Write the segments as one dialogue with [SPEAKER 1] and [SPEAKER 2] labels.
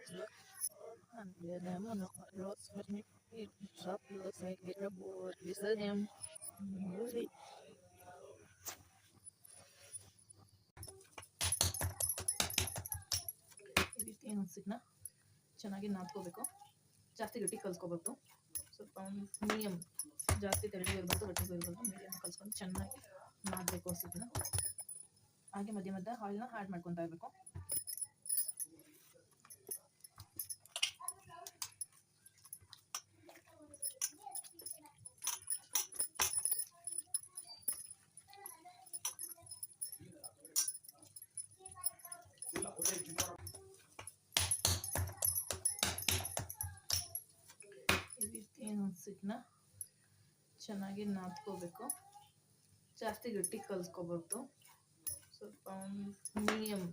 [SPEAKER 1] Andiamo rosmi шапла всякие работы писанием ಈ ರೀತಿ ಹಸಿಟ್ಟನ್ನ ಚೆನ್ನಾಗಿ ನಾದ್ಕೋಬೇಕು. ಜಾಸ್ತಿ ಗಟ್ಟಿ ಕಲ್ಸ್ಕೋಬೇಕು. ಸ್ವಲ್ಪ ಮೀಡಿಯಮ್, ಜಾಸ್ತಿ ತೆಳ್ಳಗೆ ಇರಬಾರ್ದು, ಗಟ್ಟಿಗೂ ಇರಬಾರ್ದು, ಮೀಡಿಯಮ್ ಕಲ್ಸ್ಕೊಂಡು ಚೆನ್ನಾಗಿ ನಾದಬೇಕು ಹಸಿಟ್ಟನ್ನ. ಹಾಗೆ ಮಧ್ಯ ಮಧ್ಯ ಆಯಿಲ್ನ ಆ್ಯಡ್ ಮಾಡ್ಕೊತಾ ಇರಬೇಕು. ಈ ರೀತಿ ಹಸಿಟ್ಟನ್ನ ಚೆನ್ನಾಗಿ ನಾದ್ಕೋಬೇಕು. ಜಾಸ್ತಿ ಗಟ್ಟಿ ಕಲ್ಸ್ಕೋಬಾರ್ದು, ಸ್ವಲ್ಪ ಮೀಡಿಯಮ್,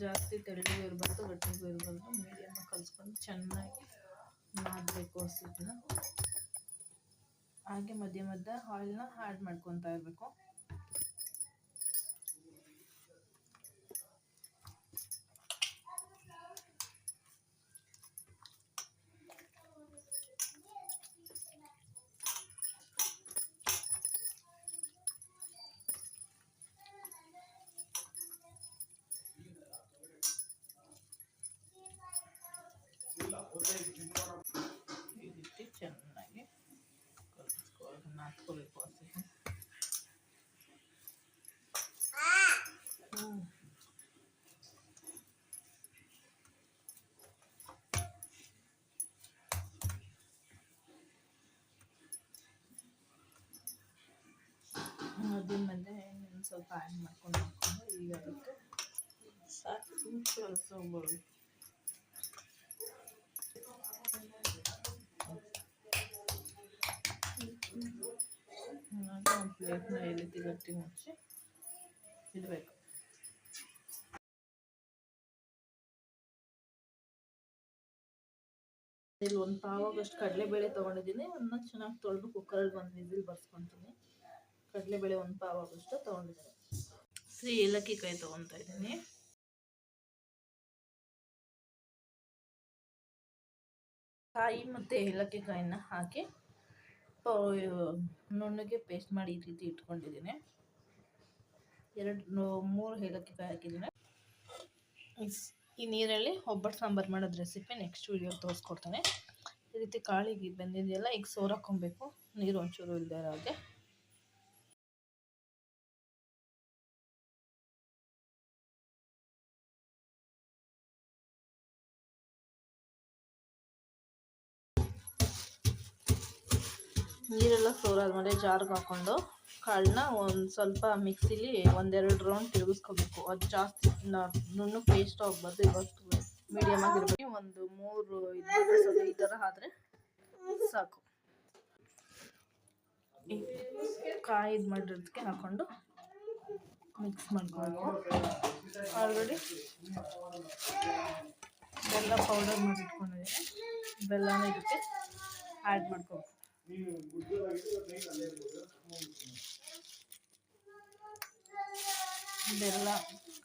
[SPEAKER 1] ಜಾಸ್ತಿ ತೆಳ್ಳಗೂ ಇರಬಾರ್ದು, ಗಟ್ಟಿಗೂ ಇರಬಾರ್ದು, ಮೀಡಿಯಮ್ ಕಲ್ಸ್ಕೊಂಡು ಚೆನ್ನಾಗಿ ನಾದಬೇಕು ಹಸಿಟ್ಟನ್ನ. ಹಾಗೆ ಮಧ್ಯ ಮಧ್ಯ ಆಯಿಲ್ನ ಆ್ಯಡ್ ಮಾಡ್ಕೊತಾ ಇರಬೇಕು. ಈ ರೀತಿ ಚೆನ್ನಾಗಿ ನಾದ್ಕೋಬೇಕು ಹಸಿಟ್ಟನ್ನ. ಮಧ್ಯ ಮಧ್ಯೆ ಇನ್ನೊಂದು ಸ್ವಲ್ಪ ಆ್ಯಡ್ ಮಾಡ್ಕೊಂಡು ಈಗ ಅದಕ್ಕೆ ಸಾಕು ಕಲಿಸ್ಕೊಬೋದು. ಒಂದು ಪ್ಲೇಟ್ನ ಈ ರೀತಿ ಗಟ್ಟಿ ಮುಚ್ಚಿ ಇಡಬೇಕು. ಇಲ್ಲಿ ಒಂದು ಪಾವಾಗಷ್ಟು ಕಡಲೆಬೇಳೆ ತೊಗೊಂಡಿದ್ದೀನಿ. ಅದನ್ನ ಚೆನ್ನಾಗಿ ತೊಳೆದು ಕುಕ್ಕರಲ್ಲಿ ಒಂದು ವಿಸಿಲ್ ಬರ್ಸ್ಕೊತೀನಿ. ಕಡಲೆಬೇಳೆ ಒಂದು ಪಾವಾಗಷ್ಟು ತೊಗೊಂಡಿದ್ದೀನಿ. ಏಲಕ್ಕಿ ಕಾಯಿ ತೊಗೊತಾ ಇದ್ದೀನಿ. ಕಾಯಿ ಮತ್ತು ಏಲಕ್ಕಿ ಕಾಯಿನ ಹಾಕಿ ನುಣ್ಣಗೆ ಪೇಸ್ಟ್ ಮಾಡಿ ಈ ರೀತಿ ಇಟ್ಕೊಂಡಿದ್ದೀನಿ. 2-3 ಏಲಕ್ಕಿ ಕಾಯಿ ಹಾಕಿದ್ದೀನಿ. ಈ ನೀರಲ್ಲಿ ಒಬ್ಬಟ್ಟು ಸಾಂಬಾರು ಮಾಡೋದು ರೆಸಿಪಿ ನೆಕ್ಸ್ಟ್ ವೀಡಿಯೋ ತೋರಿಸ್ಕೊಡ್ತಾನೆ. ಈ ರೀತಿ ಕಾಳಿಗೆ ಬಂದಿದೆಯಲ್ಲ, ಈಗ ಸೋರಾಕೊಬೇಕು, ನೀರು ಒಂಚೂರು ಇಲ್ಲದೆ ಇರೋ ಹಾಗೆ. ನೀರೆಲ್ಲ ಸೋರಾದ್ಮೇಲೆ ಜಾರ್ಗೆ ಹಾಕ್ಕೊಂಡು ಕಾಳನ್ನ ಒಂದು ಸ್ವಲ್ಪ ಮಿಕ್ಸಿಲಿ 1-2 ರೌಂಡ್ ತಿರುಗಿಸ್ಕೋಬೇಕು. ಅದು ಜಾಸ್ತಿ ನುಣ್ಣು ಪೇಸ್ಟ್ ಆಗಬಾರ್ದು, ಇವತ್ತು ಮೀಡಿಯಮ್ ಆಗಿರ್ಬೇಕು. ಒಂದು 3 ಈ ಥರ ಆದರೆ ಸಾಕು. ಈ ಕಾಯಿ ಇದು ಮಾಡಿರೋದಕ್ಕೆ ಹಾಕ್ಕೊಂಡು ಮಿಕ್ಸ್ ಮಾಡ್ಕೋಬೇಕು. ಆಲ್ರೆಡಿ ಬೆಲ್ಲ ಪೌಡರ್ ಮಾಡಿ ಇಟ್ಕೊಂಡಿದ್ದೀನಿ. ಬೆಲ್ಲನ ಇದಕ್ಕೆ ಆ್ಯಡ್ ಮಾಡ್ಕೋಬೇಕು. ಬೆಲ್ಲ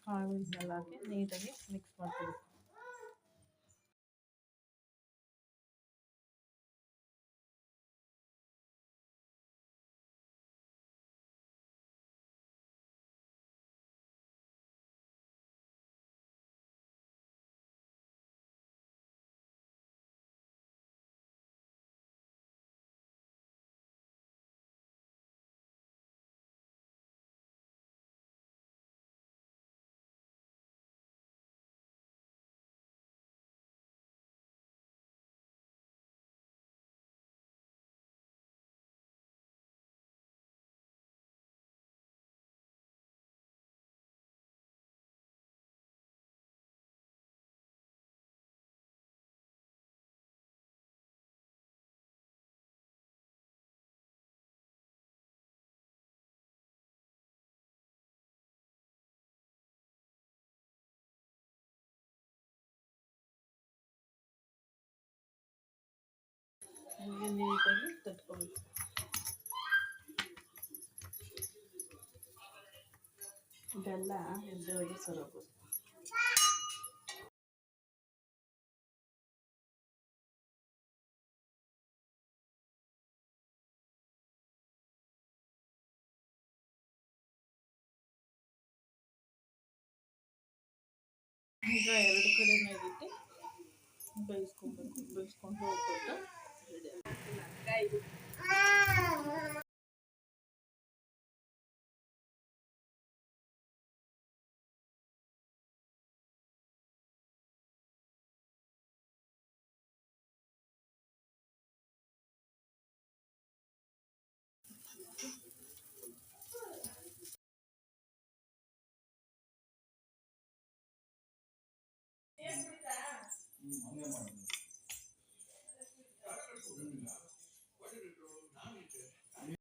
[SPEAKER 1] ಕಾಳು ಹಾಕಿ ನೀಟಾಗಿ ಮಿಕ್ಸ್ ಮಾಡ್ಕೋಬೇಕು. ನೀಟಾಗಿ ತಟ್ಕೊಬೇಕು. ಬೆಲ್ಲ ಎದ್ದು ಹೋಗಿ ಸರೋದು. ಈಗ ಎರಡು ಕಡೆನೂ ಇಟ್ಟು ಬೇಯಿಸ್ಕೊಬೇಕು. ಬೇಯಿಸ್ಕೊಂಡು ಹೋಗ್ಬಿಟ್ಟು